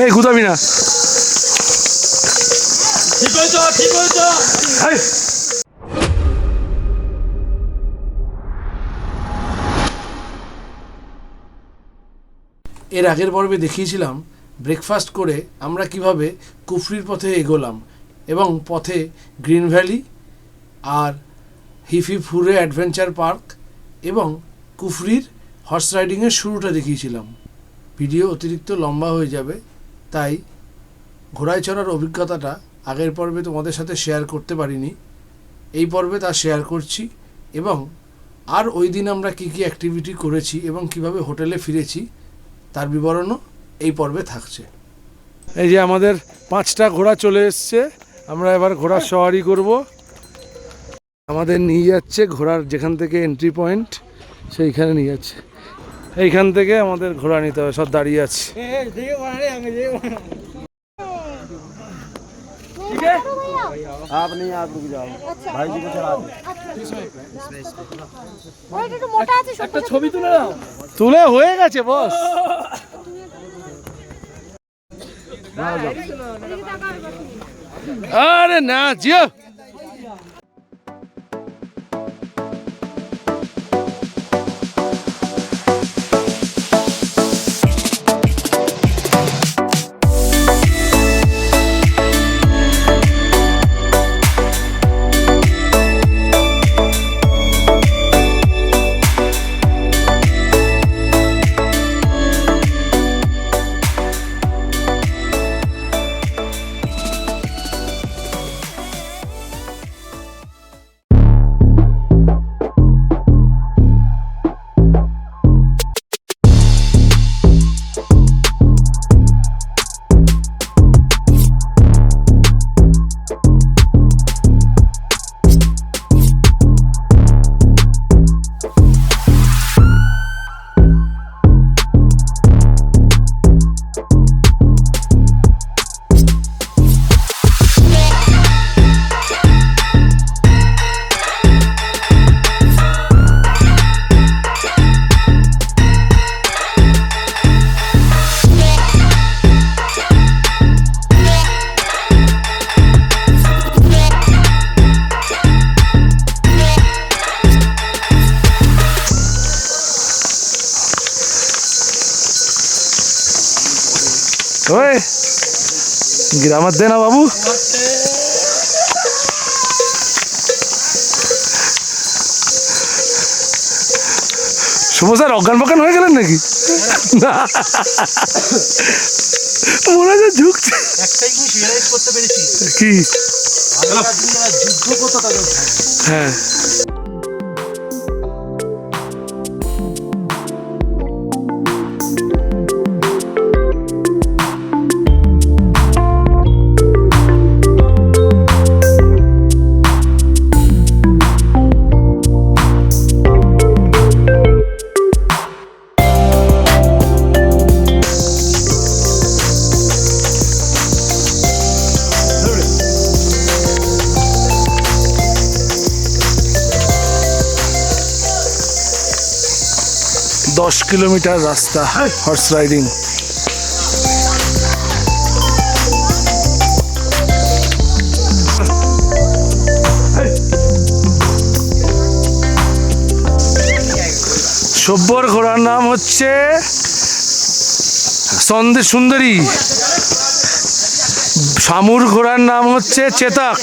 এই গুদাবি না। এর আগের পর্বে দেখিয়েছিলাম ব্রেকফাস্ট করে আমরা কিভাবে কুফরির পথে এগোলাম এবং পথে গ্রিন ভ্যালি আর হিফিফুরে অ্যাডভেঞ্চার পার্ক এবং কুফরির হর্স রাইডিংয়ের শুরুটা দেখিয়েছিলাম। ভিডিও অতিরিক্ত লম্বা হয়ে যাবে, তাই ঘোড়ায় চড়ার অভিজ্ঞতাটা আগের পর্বে তোমাদের সাথে শেয়ার করতে পারিনি। এই পর্বে তা শেয়ার করছি এবং আর ওই দিন আমরা কী কী অ্যাক্টিভিটি করেছি এবং কিভাবে হোটেলে ফিরেছি তার বিবরণও এই পর্বে থাকছে। এই যে আমাদের 5টা ঘোড়া চলে এসছে, আমরা এবার ঘোড়ার সওয়ারি করব। আমাদের নিয়ে যাচ্ছে ঘোড়ার যেখান থেকে এন্ট্রি পয়েন্ট সেইখানে নিয়ে যাচ্ছে। এইখান থেকে আমাদের ঘোড়া নিতে হবে, সব দাঁড়িয়ে আছে। आप नहीं, आप रुक जाओ, भाई जी को चला दो। একটা ছবি তুলে নাও। তুলে হয়ে গেছে বস। আরে না জিও। ওই গ্রামার দে না বাবু। শুভ স্যার অজ্ঞান বজ্ঞান হয়ে গেলেন নাকি? না মনে হয় ঝুঁকছে। একটাই জিনিস রিয়েলাইজ করতে পেরেছি, কি? যুদ্ধ করতে তাদের। হ্যাঁ দশ কিলোমিটার রাস্তা হর্স রাইডিং। সব্বর ঘোড়ার নাম হচ্ছে সুন্দরী, শামুর ঘোড়ার নাম হচ্ছে চেতক,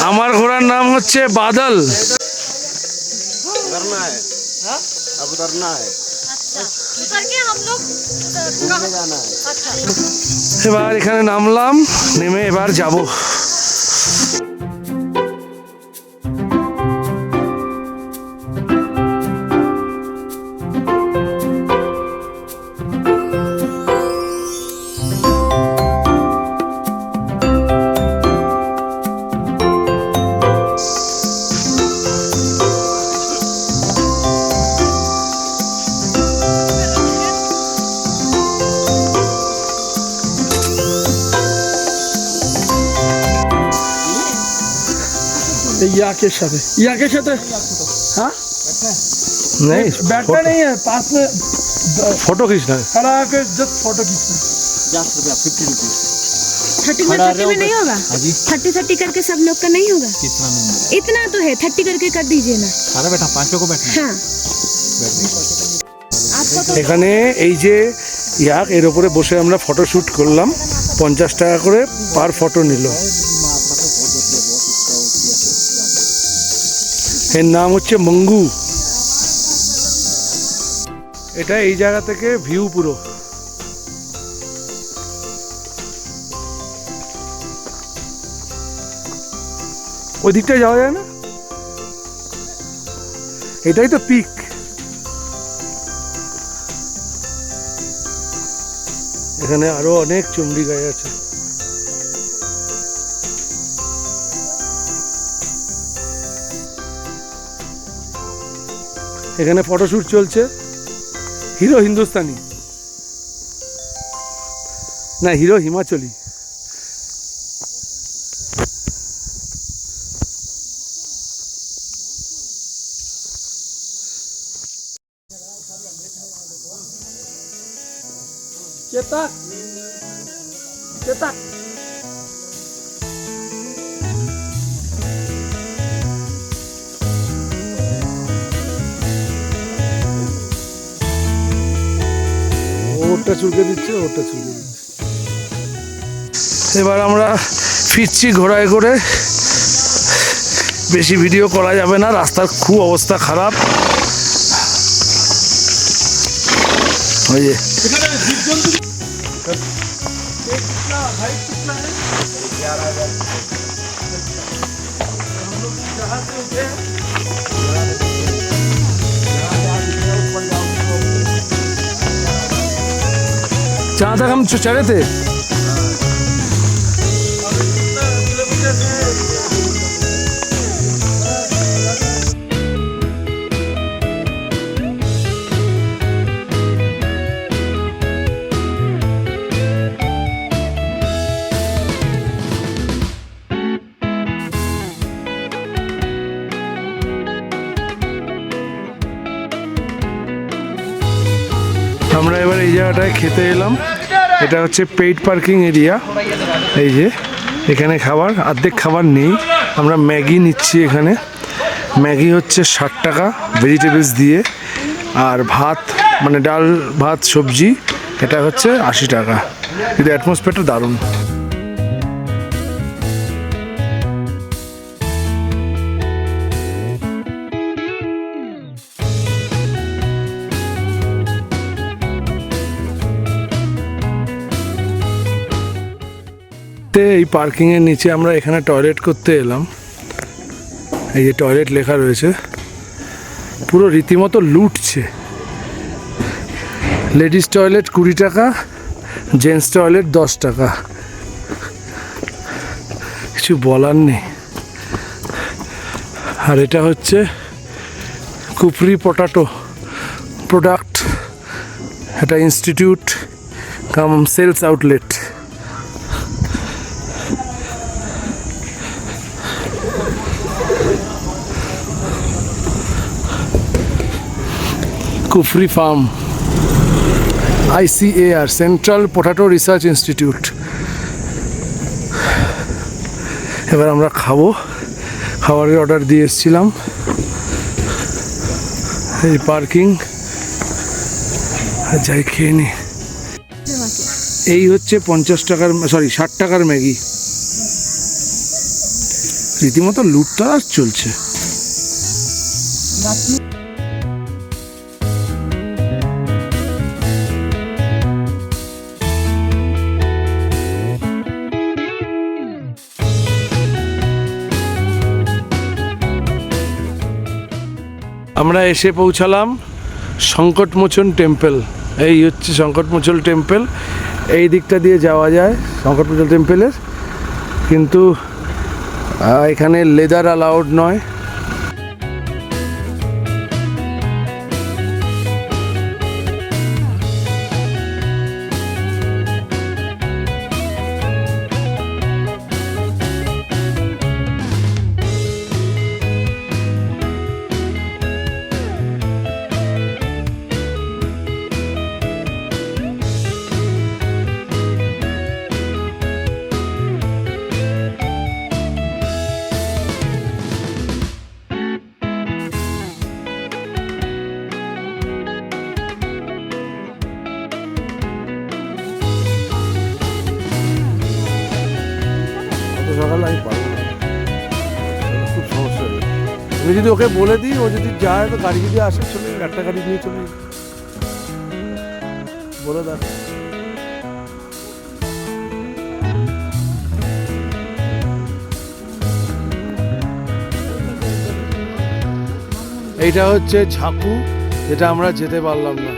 আমার ঘোড়ার নাম হচ্ছে বাদল। अब उतरना है, उतर के हम लोग घूमने जाना है। এবার এখানে নামলাম, নেমে এবার যাব। या के साथ हाँ नहीं बैठना नहीं है, पास में फोटो खींचना है। खड़ा होकर जस्ट फोटो खींचना है। 50 रुपीज। 30 में 30 में नहीं होगा? 30 करके सब लोग का नहीं होगा? कितना नंबर? इतना तो है, 30 करके कर दीजिए ना। सारा बैठा 5 को बैठना। हाँ आपको तो এখানে এই যে ইয়াক এর উপরে বসে আমরা ফটোশ্যুট করলাম, 50 টাকা করে পার ফটো নিল। এর নাম হচ্ছে মঙ্গু। এটা এই জায়গা থেকে ভিউ পুরো। ওই দিকটায় যাওয়া যায় না? এটাই তো পিক। এখানে আরো অনেক চুমড়ি গাছ আছে। এখানে ফটোশুট চলছে। হিরো হিন্দুস্তানি না, হিরো হিমাচলি। চেতক চেতক ওরটা চুলকে দিচ্ছে, ওরটা চুলকে দিচ্ছে। এবার আমরা ফিরছি ঘোড়ায় করে। বেশি ভিডিও করা যাবে না, রাস্তার খুব অবস্থা খারাপ। ওই যে जहाँ तक हम चढ़े थे আমরা এবার এই জায়গাটায় খেতে এলাম। এটা হচ্ছে পেইড পার্কিং এরিয়া। এই যে এখানে খাবার, অর্ধেক খাবার নেই। আমরা ম্যাগি নিচ্ছি এখানে। ম্যাগি হচ্ছে 60 টাকা ভেজিটেবলস দিয়ে, আর ভাত মানে ডাল ভাত সবজি এটা হচ্ছে 80 টাকা। কিন্তু অ্যাটমসফিয়ারটা দারুণ। এই পার্কিংয়ের নিচে আমরা এখানে টয়লেট করতে এলাম। এই যে টয়লেট লেখা রয়েছে, পুরো রীতিমতো লুটছে। লেডিস টয়লেট 20 টাকা, জেন্টস টয়লেট 10 টাকা। কিছু বলার নেই। আর এটা হচ্ছে কুফরি পটাটো প্রোডাক্ট, এটা ইনস্টিটিউট কাম সেলস আউটলেট। কুফরি farm, ICAR central potato research institute. এবার আমরা খাবো। খাবারের অর্ডার দিয়ে এসেছিলাম। এই পার্কিং, যাই খেয়ে নি। এই হচ্ছে 50 টাকার 60 টাকার ম্যাগি। রীতিমতো লুটতরাজ চলছে। আমরা এসে পৌঁছালাম সংকটমোচন টেম্পল। এই হচ্ছে সংকটমোচন টেম্পল। এই দিকটা দিয়ে যাওয়া যায় সংকটমোচন টেম্পলের, কিন্তু এখানে লেদার অ্যালাউড নয়। তাহলে আমি পারবো না, খুব সমস্যা হবে। আমি যদি ওকে বলে দিই, ও যদি যায় তো গাড়ি যদি আসে চলে একটা গাড়ি নিয়ে চলে বলে দেখ। এইটা হচ্ছে ঝাঁকু, যেটা আমরা যেতে পারলাম না।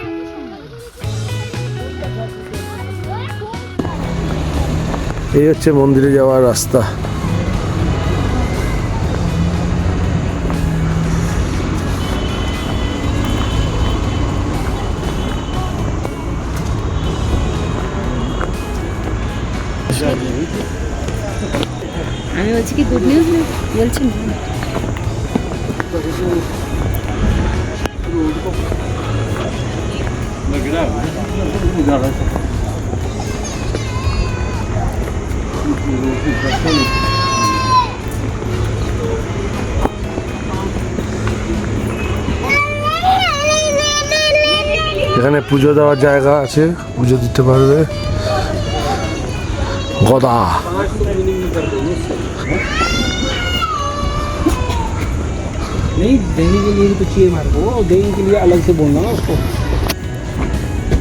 এই হচ্ছে মন্দিরে যাওয়ার রাস্তা। আমি বলছি কি গুড নিউজ বলছেন? এখানে পুজো দেওয়ার জায়গা আছে, পুজো দিতে পারবে। গদা नहीं, देने के लिए भी तो चाहिए हमारे को, देने के लिए अलग से बोलना ना उसको।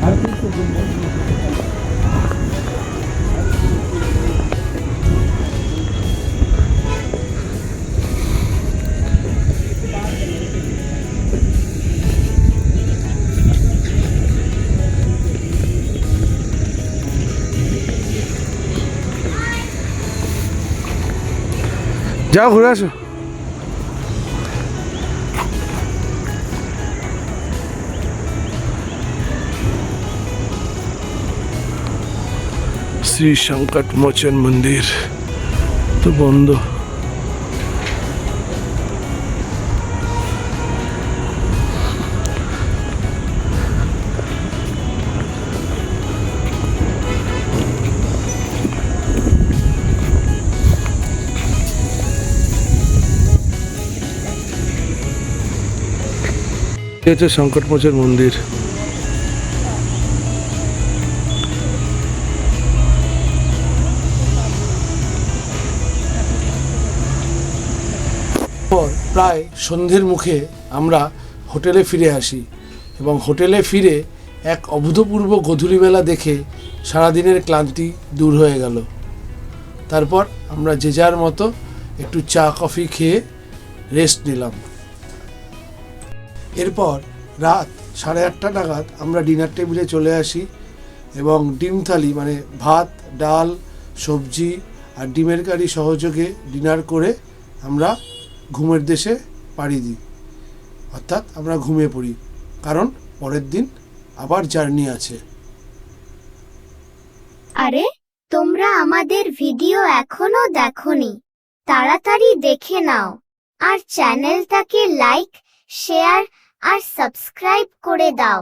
हर चीज को बोलना। যাও ঘুরে আসো। শ্রী সংকট মোচন মন্দির তো বন্ধ। এটা সংকটমোচন মন্দির। প্রায় সন্ধ্যের মুখে আমরা হোটেলে ফিরে আসি এবং হোটেলে ফিরে এক অভূতপূর্ব গোধূলিবেলা দেখে সারাদিনের ক্লান্তি দূর হয়ে গেল। তারপর আমরা যে যার মতো একটু চা কফি খেয়ে রেস্ট নিলাম। এরপর রাত 8:30 নাগাদ আমরা ডিনার টেবিলে চলে আসি এবং ডিম থালি মানে ভাত, ডাল, সবজি আর ডিমের কারি সহযোগে ডিনার করে আমরা ঘুমের দেশে পাড়ি দিই, অর্থাৎ আমরা ঘুমিয়ে পড়ি, কারণ পরের দিন আবার জার্নি আছে। আরে তোমরা আমাদের ভিডিও এখনো দেখোনি, তাড়াতাড়ি দেখে নাও আর চ্যানেলটাকে লাইক, শেয়ার আর সাবস্ক্রাইব করে দাও।